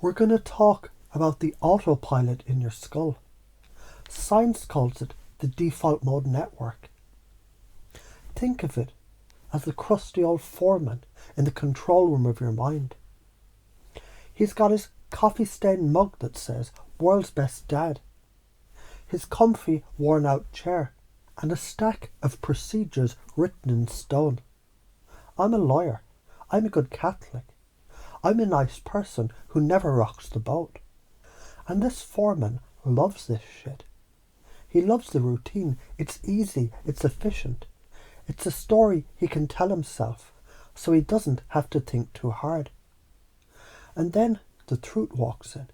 We're going to talk about the autopilot in your skull. Science calls it the default mode network. Think of it as the crusty old foreman in the control room of your mind. He's got his coffee-stained mug that says, "World's Best Dad," his comfy, worn-out chair, and a stack of procedures written in stone. I'm a lawyer. I'm a good Catholic. I'm a nice person who never rocks the boat. And this foreman loves this shit. He loves the routine. It's easy. It's efficient. It's a story he can tell himself, so he doesn't have to think too hard. And then the truth walks in.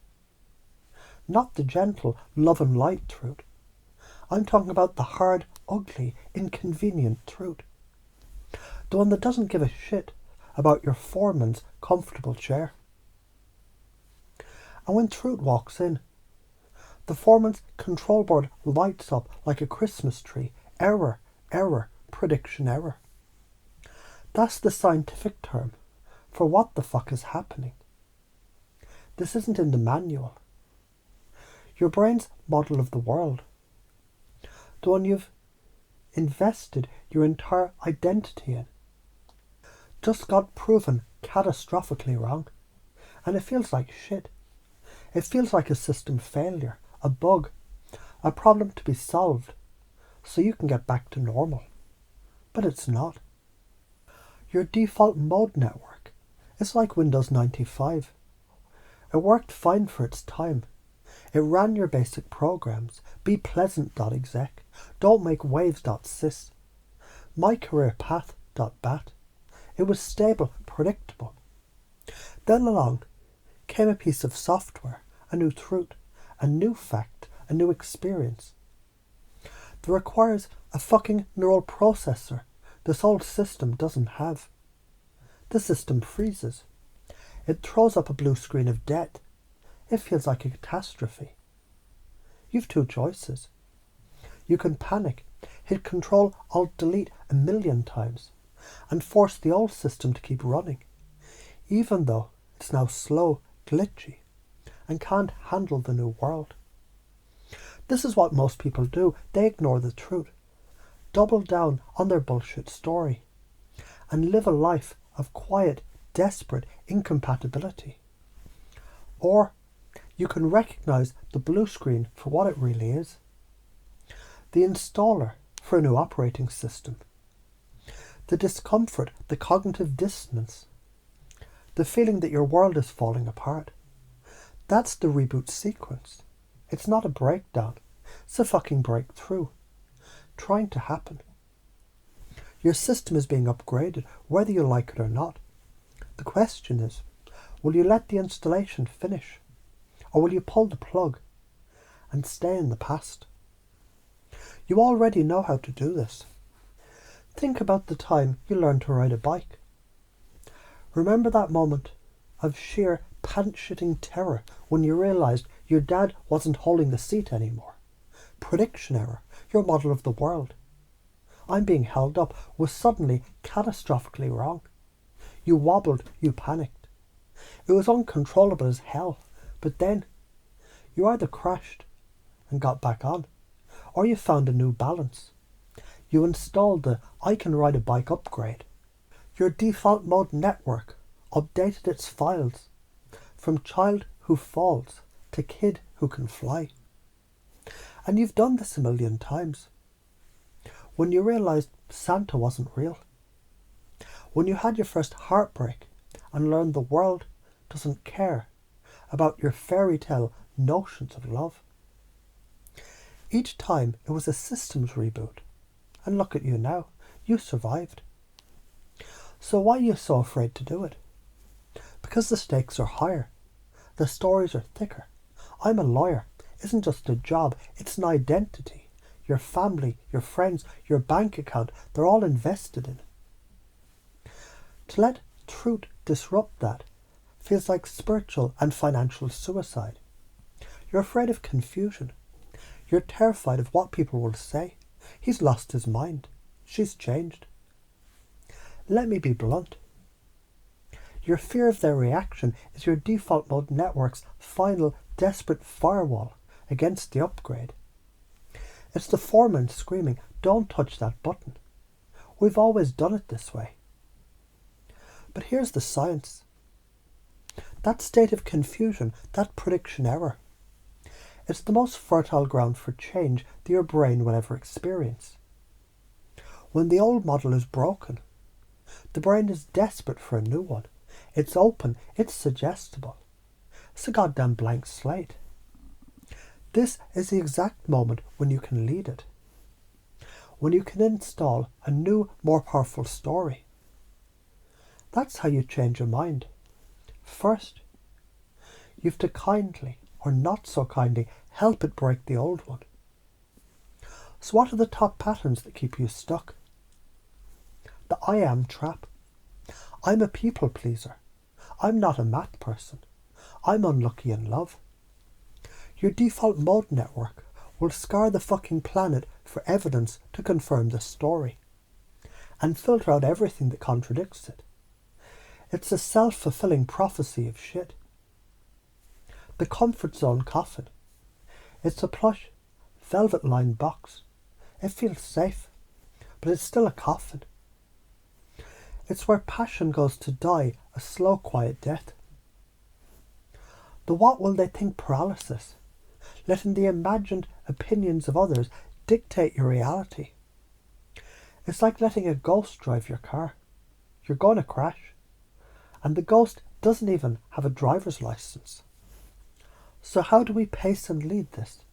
Not the gentle, love and light truth. I'm talking about the hard, ugly, inconvenient truth. The one that doesn't give a shit about your foreman's comfortable chair. And when truth walks in, the foreman's control board lights up like a Christmas tree. Error, error, prediction error. That's the scientific term for what the fuck is happening. This isn't in the manual. Your brain's model of the world, the one you've invested your entire identity in, just got proven catastrophically wrong. And it feels like shit. It feels like a system failure, a bug, a problem to be solved so you can get back to normal. But it's not. Your default mode network is like Windows 95. It worked fine for its time. It ran your basic programs, BePleasant.exec, Don'tMakeWaves.sys, MyCareerPath.bat. It was stable, predictable. Then along came a piece of software, a new truth, a new fact, a new experience that requires a fucking neural processor this old system doesn't have. The system freezes. It throws up a blue screen of death. It feels like a catastrophe. You've two choices. You can panic, hit Control Alt Delete 1,000,000 times, and force the old system to keep running, even though it's now slow, glitchy, and can't handle the new world. This is what most people do. They ignore the truth, double down on their bullshit story, and live a life of quiet, desperate incompatibility. Or you can recognize the blue screen for what it really is. The installer for a new operating system. The discomfort, the cognitive dissonance, the feeling that your world is falling apart. That's the reboot sequence. It's not a breakdown. It's a fucking breakthrough. Trying to happen. Your system is being upgraded, whether you like it or not. The question is, will you let the installation finish? Or will you pull the plug and stay in the past? You already know how to do this. Think about the time you learned to ride a bike. Remember that moment of sheer pants-shitting terror when you realised your dad wasn't holding the seat anymore. Prediction error, your model of the world. I'm being held up was suddenly catastrophically wrong. You wobbled, you panicked. It was uncontrollable as hell, but then you either crashed and got back on, or you found a new balance. You installed the I can ride a bike upgrade. Your default mode network updated its files from child who falls to kid who can fly. And you've done this 1,000,000 times. When you realised Santa wasn't real. When you had your first heartbreak and learned the world doesn't care about your fairy tale notions of love. Each time it was a systems reboot. And look at you now. You survived. So why are you so afraid to do it? Because the stakes are higher. The stories are thicker. I'm a lawyer. Isn't just a job. It's an identity. Your family, your friends, your bank account, they're all invested in it. To let truth disrupt that feels like spiritual and financial suicide. You're afraid of confusion. You're terrified of what people will say. He's lost his mind. She's changed. Let me be blunt. Your fear of their reaction is your default mode network's final, desperate firewall against the upgrade. It's the foreman screaming, "Don't touch that button. We've always done it this way." But here's the science. That state of confusion, that prediction error, it's the most fertile ground for change that your brain will ever experience. When the old model is broken, the brain is desperate for a new one. It's open, it's suggestible. It's a goddamn blank slate. This is the exact moment when you can lead it. When you can install a new, more powerful story. That's how you change a mind. First, you have to kindly, or not so kindly, help it break the old one. So what are the top patterns that keep you stuck? The I am trap. I'm a people pleaser. I'm not a math person. I'm unlucky in love. Your default mode network will scour the fucking planet for evidence to confirm this story and filter out everything that contradicts it. It's a self-fulfilling prophecy of shit. The comfort zone coffin. It's a plush, velvet-lined box. It feels safe, but it's still a coffin. It's where passion goes to die a slow, quiet death. The what will they think paralysis, letting the imagined opinions of others dictate your reality. It's like letting a ghost drive your car. You're going to crash, and the ghost doesn't even have a driver's license. So how do we pace and lead this?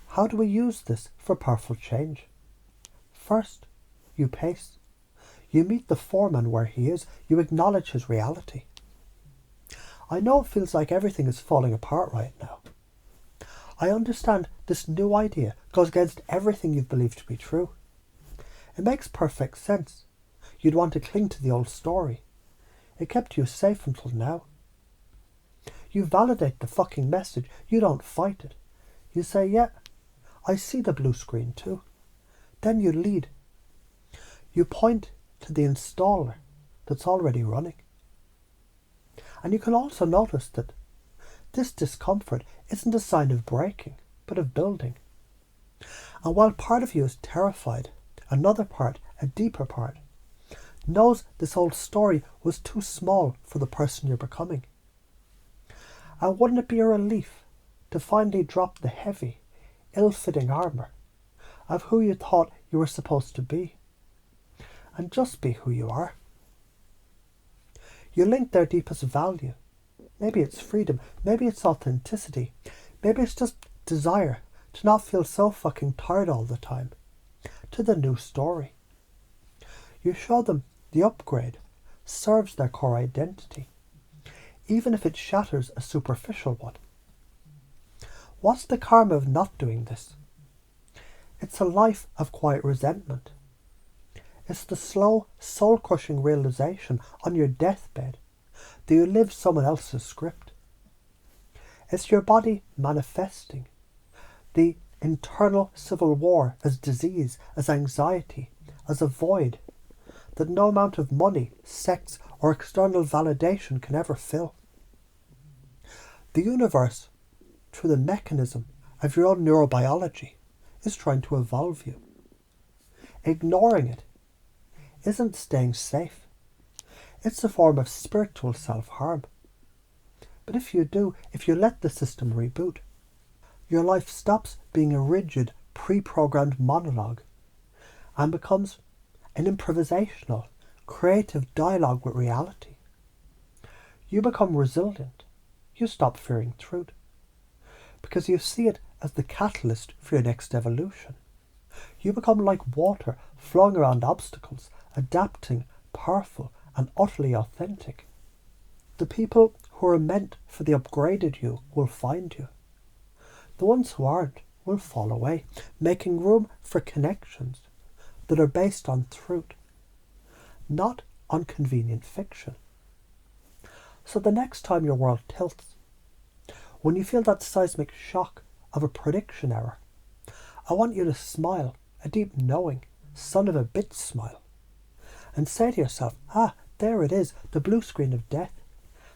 How do we use this for powerful change? First, you pace. You meet the foreman where he is. You acknowledge his reality. I know it feels like everything is falling apart right now. I understand this new idea goes against everything you've believed to be true. It makes perfect sense. You'd want to cling to the old story. It kept you safe until now. You validate the fucking message. You don't fight it. You say, yeah, I see the blue screen too. Then you lead. You point to the installer that's already running. And you can also notice that this discomfort isn't a sign of breaking, but of building. And while part of you is terrified, another part, a deeper part, knows this old story was too small for the person you're becoming. And wouldn't it be a relief to finally drop the heavy, ill-fitting armour of who you thought you were supposed to be, and just be who you are? You link their deepest value. Maybe it's freedom, maybe it's authenticity, maybe it's just desire to not feel so fucking tired all the time, to the new story. You show them the upgrade serves their core identity, even if it shatters a superficial one. What's the karma of not doing this? It's a life of quiet resentment. It's the slow, soul-crushing realization on your deathbed that you live someone else's script. It's your body manifesting the internal civil war as disease, as anxiety, as a void that no amount of money, sex, or external validation can ever fill. The universe, through the mechanism of your own neurobiology, is trying to evolve you. Ignoring it isn't staying safe. It's a form of spiritual self-harm. But if you let the system reboot, your life stops being a rigid, pre-programmed monologue and becomes an improvisational, creative dialogue with reality. You become resilient. You stop fearing truth because you see it as the catalyst for your next evolution. You become like water flowing around obstacles, adapting, powerful, and utterly authentic. The people who are meant for the upgraded you will find you. The ones who aren't will fall away, making room for connections that are based on truth, not on convenient fiction. So the next time your world tilts, when you feel that seismic shock of a prediction error, I want you to smile, a deep knowing, son of a bitch smile, and say to yourself, there it is, the blue screen of death.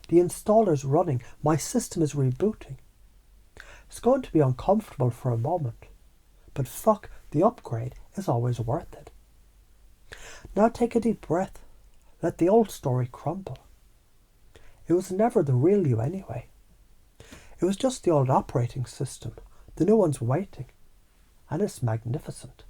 The installer's running, my system is rebooting. It's going to be uncomfortable for a moment, but fuck, the upgrade is always worth it. Now take a deep breath. Let the old story crumble. It was never the real you anyway. It was just the old operating system. The new one's waiting. And it's magnificent.